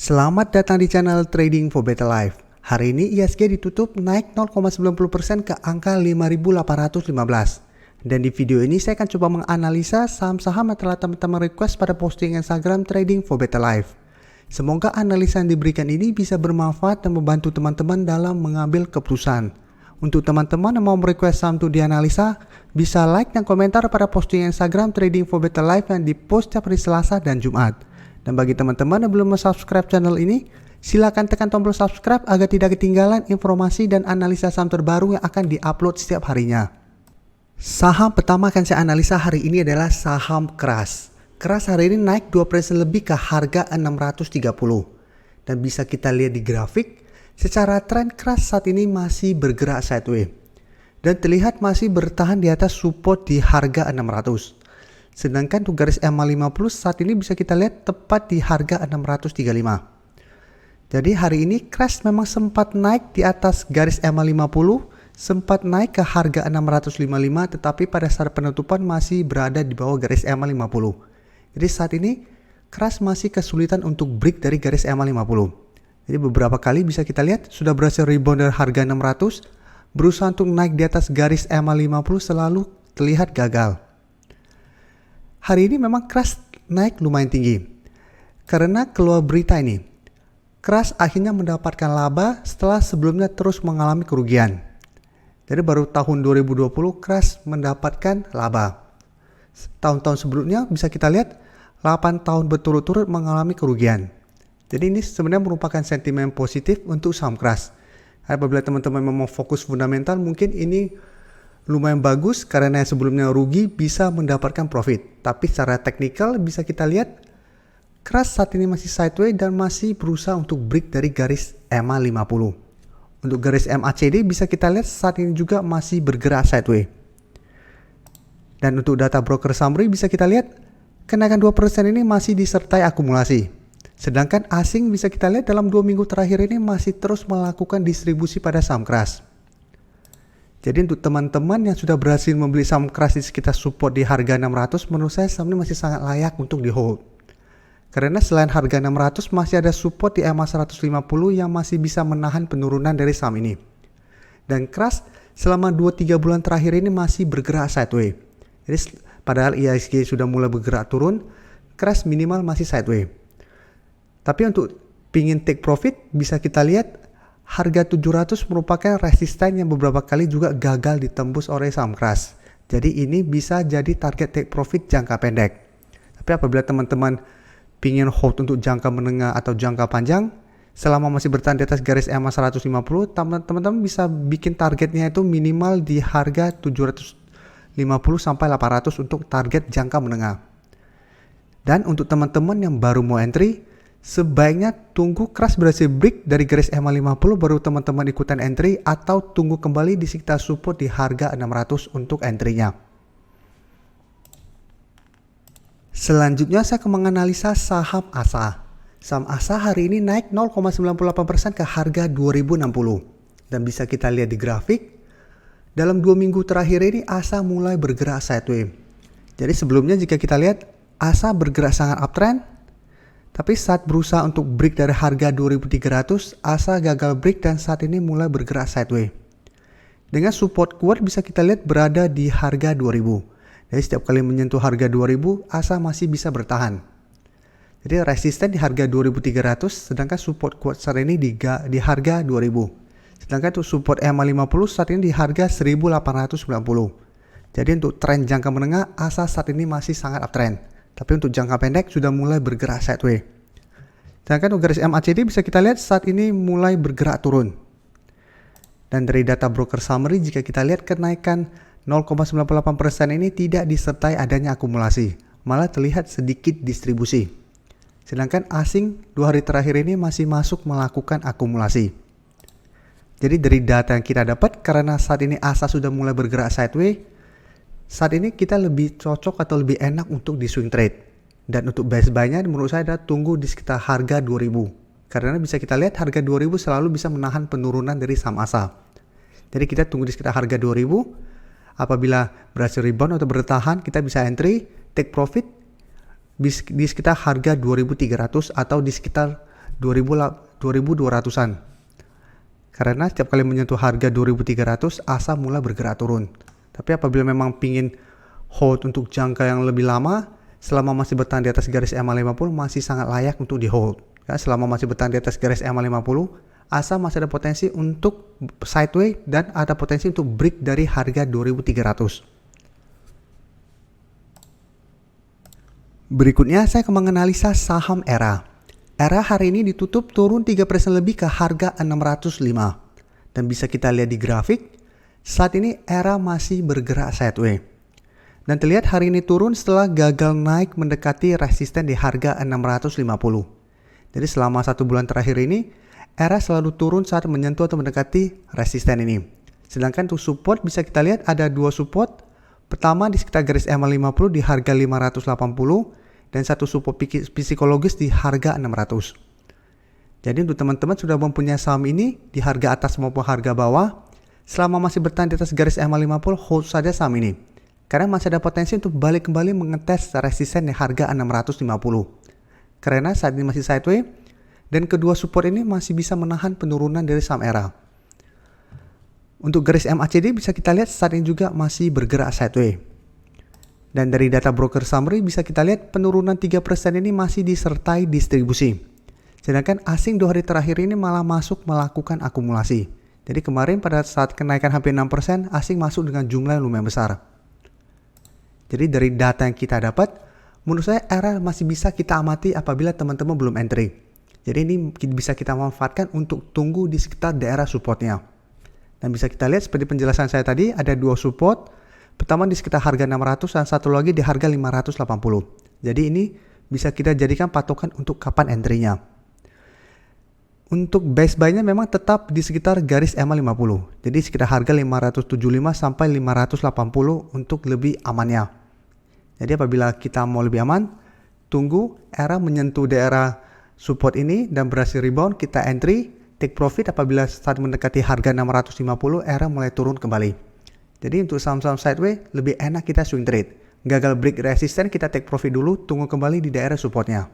Selamat datang di channel Trading for Better Life. Hari ini ISG ditutup naik 0,90% ke angka 5.815. Dan di video ini saya akan coba menganalisa saham-saham yang telah teman-teman request pada posting Instagram Trading for Better Life. Semoga analisa yang diberikan ini bisa bermanfaat dan membantu teman-teman dalam mengambil keputusan. Untuk teman-teman yang mau merequest saham untuk dianalisa, bisa like dan komentar pada posting Instagram Trading for Better Life yang dipost setiap hari Selasa dan Jumat. Dan bagi teman-teman yang belum subscribe channel ini, silakan tekan tombol subscribe agar tidak ketinggalan informasi dan analisa saham terbaru yang akan diupload setiap harinya. Saham pertama akan saya analisa hari ini adalah saham Kras. Kras hari ini naik 2% lebih ke harga 630. Dan bisa kita lihat di grafik, secara tren Kras saat ini masih bergerak sideways. Dan terlihat masih bertahan di atas support di harga 600. Sedangkan untuk garis EMA50 saat ini bisa kita lihat tepat di harga 635. Jadi hari ini Kras memang sempat naik di atas garis EMA50, sempat naik ke harga 655, tetapi pada saat penutupan masih berada di bawah garis EMA50. Jadi saat ini Kras masih kesulitan untuk break dari garis EMA50. Jadi beberapa kali bisa kita lihat sudah berhasil rebound dari harga 600, berusaha untuk naik di atas garis EMA50 selalu terlihat gagal. Hari ini memang Kras naik lumayan tinggi. Karena keluar berita ini, Kras akhirnya mendapatkan laba setelah sebelumnya terus mengalami kerugian. Jadi baru tahun 2020 Kras mendapatkan laba. Tahun-tahun sebelumnya bisa kita lihat 8 tahun berturut-turut mengalami kerugian. Jadi ini sebenarnya merupakan sentimen positif untuk saham Kras. Apabila teman-teman memang fokus fundamental, mungkin ini lumayan bagus karena yang sebelumnya rugi bisa mendapatkan profit. Tapi secara teknikal bisa kita lihat Kras saat ini masih sideways dan masih berusaha untuk break dari garis EMA50. Untuk garis MACD bisa kita lihat saat ini juga masih bergerak sideways. Dan untuk data broker summary bisa kita lihat kenaikan 2% ini masih disertai akumulasi. Sedangkan asing bisa kita lihat dalam 2 minggu terakhir ini masih terus melakukan distribusi pada saham Kras. Jadi untuk teman-teman yang sudah berhasil membeli saham Kras di sekitar support di harga 600, menurut saya saham ini masih sangat layak untuk di hold. Karena selain harga 600 masih ada support di EMA 150 yang masih bisa menahan penurunan dari saham ini. Dan Kras selama 2-3 bulan terakhir ini masih bergerak sideways. Jadi padahal IHSG sudah mulai bergerak turun, Kras minimal masih sideways. Tapi untuk pingin take profit bisa kita lihat harga 700 merupakan resisten yang beberapa kali juga gagal ditembus oleh saham Kras. Jadi ini bisa jadi target take profit jangka pendek. Tapi apabila teman-teman ingin hold untuk jangka menengah atau jangka panjang, selama masih bertahan di atas garis EMA 150, teman-teman bisa bikin targetnya itu minimal di harga 750 sampai 800 untuk target jangka menengah. Dan untuk teman-teman yang baru mau entry, sebaiknya tunggu Kras berhasil break dari garis EMA50 baru teman-teman ikutan entry, atau tunggu kembali di sekitar support di harga 600 untuk entry-nya. Selanjutnya saya akan menganalisa saham ASA. Saham ASA hari ini naik 0,98% ke harga 2060. Dan bisa kita lihat di grafik, dalam 2 minggu terakhir ini ASA mulai bergerak sideways. Jadi sebelumnya jika kita lihat ASA bergerak sangat uptrend, tapi saat berusaha untuk break dari harga 2300, ASA gagal break dan saat ini mulai bergerak sideways. Dengan support kuat bisa kita lihat berada di harga 2000. Jadi setiap kali menyentuh harga 2000, ASA masih bisa bertahan. Jadi resisten di harga 2300, sedangkan support kuat saat ini di harga 2000. Sedangkan untuk support EMA50 saat ini di harga 1890. Jadi untuk tren jangka menengah, ASA saat ini masih sangat uptrend. Tapi untuk jangka pendek sudah mulai bergerak sideways. Sedangkan untuk garis MACD bisa kita lihat saat ini mulai bergerak turun. Dan dari data broker summary jika kita lihat kenaikan 0,98% ini tidak disertai adanya akumulasi, malah terlihat sedikit distribusi. Sedangkan asing 2 hari terakhir ini masih masuk melakukan akumulasi. Jadi dari data yang kita dapat, karena saat ini ASA sudah mulai bergerak sideways, saat ini kita lebih cocok atau lebih enak untuk di swing trade. Dan untuk best buy-nya menurut saya adalah tunggu di sekitar harga 2000. Karena bisa kita lihat harga 2000 selalu bisa menahan penurunan dari saham ASA. Jadi kita tunggu di sekitar harga 2000. Apabila berhasil rebound atau bertahan, kita bisa entry, take profit di sekitar harga 2300 atau di sekitar 2200-an. Karena setiap kali menyentuh harga 2300, ASA mulai bergerak turun. Tapi apabila memang pingin hold untuk jangka yang lebih lama, selama masih bertahan di atas garis EMA50 masih sangat layak untuk di hold. Ya, selama masih bertahan di atas garis EMA50, ASA masih ada potensi untuk sideways dan ada potensi untuk break dari harga 2300. Berikutnya saya akan menganalisa saham ERA. ERA hari ini ditutup turun 3% lebih ke harga 605. Dan bisa kita lihat di grafik, saat ini ERA masih bergerak sideways. Dan terlihat hari ini turun setelah gagal naik mendekati resisten di harga 650. Jadi selama 1 bulan terakhir ini, ERA selalu turun saat menyentuh atau mendekati resisten ini. Sedangkan untuk support bisa kita lihat ada 2 support. Pertama di sekitar garis EMA50 di harga 580. Dan satu support psikologis di harga 600. Jadi untuk teman-teman sudah mempunyai saham ini di harga atas maupun harga bawah, selama masih bertahan di atas garis EMA50, hold saja saham ini. Karena masih ada potensi untuk balik kembali mengetes resisten di harga 650. Karena saat ini masih sideways, dan kedua support ini masih bisa menahan penurunan dari saham ERA. Untuk garis MACD bisa kita lihat saat ini juga masih bergerak sideways. Dan dari data broker summary bisa kita lihat penurunan 3% ini masih disertai distribusi. Sedangkan asing 2 hari terakhir ini malah masuk melakukan akumulasi. Jadi kemarin pada saat kenaikan hampir 6%, asing masuk dengan jumlah yang lumayan besar. Jadi dari data yang kita dapat, menurut saya ERA masih bisa kita amati apabila teman-teman belum entry. Jadi ini bisa kita manfaatkan untuk tunggu di sekitar daerah supportnya. Dan bisa kita lihat seperti penjelasan saya tadi, ada 2 support. Pertama di sekitar harga 600 dan satu lagi di harga 580. Jadi ini bisa kita jadikan patokan untuk kapan entry-nya. Untuk base buy-nya memang tetap di sekitar garis EMA50. Jadi sekitar harga 575 sampai 580 untuk lebih amannya. Jadi apabila kita mau lebih aman, tunggu ERA menyentuh daerah support ini dan berhasil rebound, kita entry, take profit apabila saat mendekati harga 650, ERA mulai turun kembali. Jadi untuk saham-saham sideways lebih enak kita swing trade. Gagal break resisten kita take profit dulu, tunggu kembali di daerah supportnya.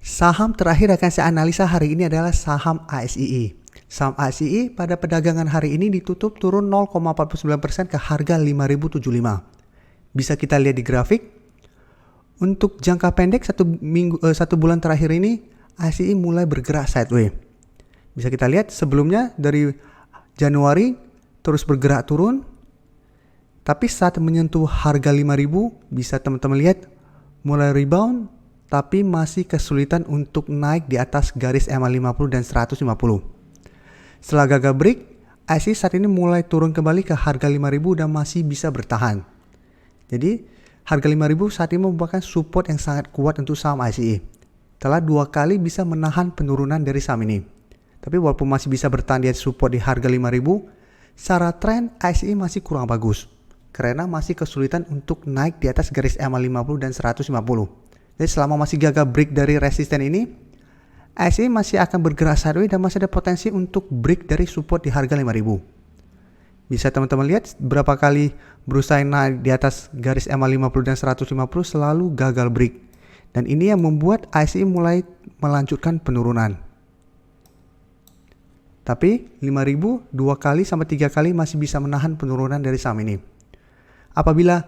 Saham terakhir akan saya analisa hari ini adalah saham ASII. Saham ASII pada perdagangan hari ini ditutup turun 0,49% ke harga 5.075. Bisa kita lihat di grafik. Untuk jangka pendek 1 bulan terakhir ini ASII mulai bergerak sideways. Bisa kita lihat sebelumnya dari Januari terus bergerak turun, tapi saat menyentuh harga 5.000 bisa teman-teman lihat mulai rebound, tapi masih kesulitan untuk naik di atas garis EMA50 dan 150. Setelah gagal break, ASII saat ini mulai turun kembali ke harga 5.000 dan masih bisa bertahan. Jadi harga 5.000 saat ini merupakan support yang sangat kuat untuk saham ASII. Telah 2 kali bisa menahan penurunan dari saham ini. Tapi walaupun masih bisa bertahan di support di harga 5.000, secara tren ASI masih kurang bagus. Karena masih kesulitan untuk naik di atas garis EMA50 dan 150. Jadi selama masih gagal break dari resisten ini, ASI masih akan bergerak sideways dan masih ada potensi untuk break dari support di harga 5.000. Bisa teman-teman lihat berapa kali berusaha naik di atas garis EMA50 dan 150 selalu gagal break. Dan ini yang membuat ASI mulai melanjutkan penurunan. Tapi 5.000 2 kali sampai 3 kali masih bisa menahan penurunan dari saham ini. Apabila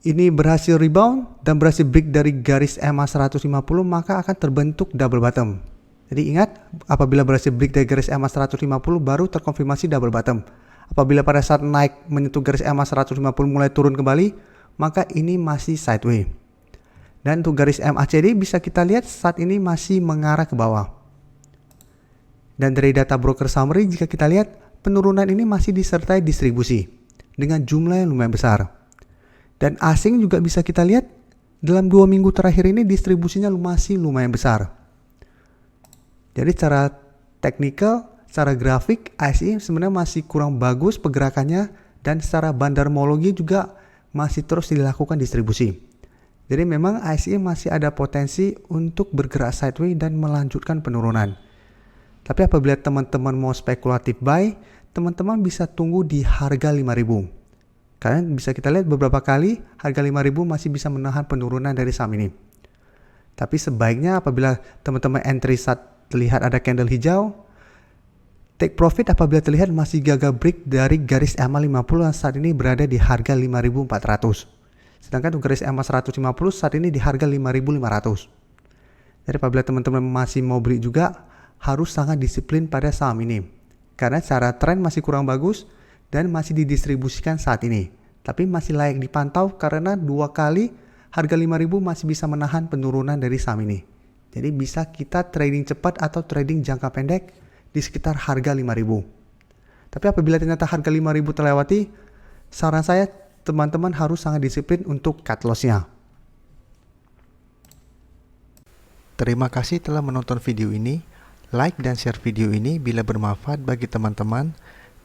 ini berhasil rebound dan berhasil break dari garis EMA 150, maka akan terbentuk double bottom. Jadi ingat, apabila berhasil break dari garis EMA 150 baru terkonfirmasi double bottom. Apabila pada saat naik menyentuh garis EMA 150 mulai turun kembali, maka ini masih sideways. Dan untuk garis MACD bisa kita lihat saat ini masih mengarah ke bawah. Dan dari data broker summary jika kita lihat penurunan ini masih disertai distribusi dengan jumlah yang lumayan besar. Dan asing juga bisa kita lihat dalam 2 minggu terakhir ini distribusinya masih lumayan besar. Jadi secara teknikal, secara grafik ASI sebenarnya masih kurang bagus pergerakannya dan secara bandarmologi juga masih terus dilakukan distribusi. Jadi memang ASI masih ada potensi untuk bergerak sideways dan melanjutkan penurunan. Tapi apabila teman-teman mau spekulatif buy, teman-teman bisa tunggu di harga 5.000. Karena bisa kita lihat beberapa kali harga 5.000 masih bisa menahan penurunan dari saham ini. Tapi sebaiknya apabila teman-teman entry saat terlihat ada candle hijau, take profit apabila terlihat masih gagal break dari garis EMA 50 yang saat ini berada di harga 5.400. Sedangkan untuk garis EMA 150 saat ini di harga 5.500. Jadi apabila teman-teman masih mau beli juga, harus sangat disiplin pada saham ini. Karena cara tren masih kurang bagus dan masih didistribusikan saat ini. Tapi masih layak dipantau karena 2 kali harga 5.000 masih bisa menahan penurunan dari saham ini. Jadi bisa kita trading cepat atau trading jangka pendek di sekitar harga 5.000. Tapi apabila ternyata harga 5.000 terlewati, saran saya teman-teman harus sangat disiplin untuk cut loss-nya. Terima kasih telah menonton video ini. Like dan share video ini bila bermanfaat bagi teman-teman.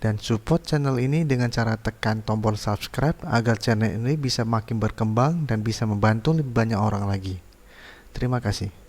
Dan support channel ini dengan cara tekan tombol subscribe agar channel ini bisa makin berkembang dan bisa membantu lebih banyak orang lagi. Terima kasih.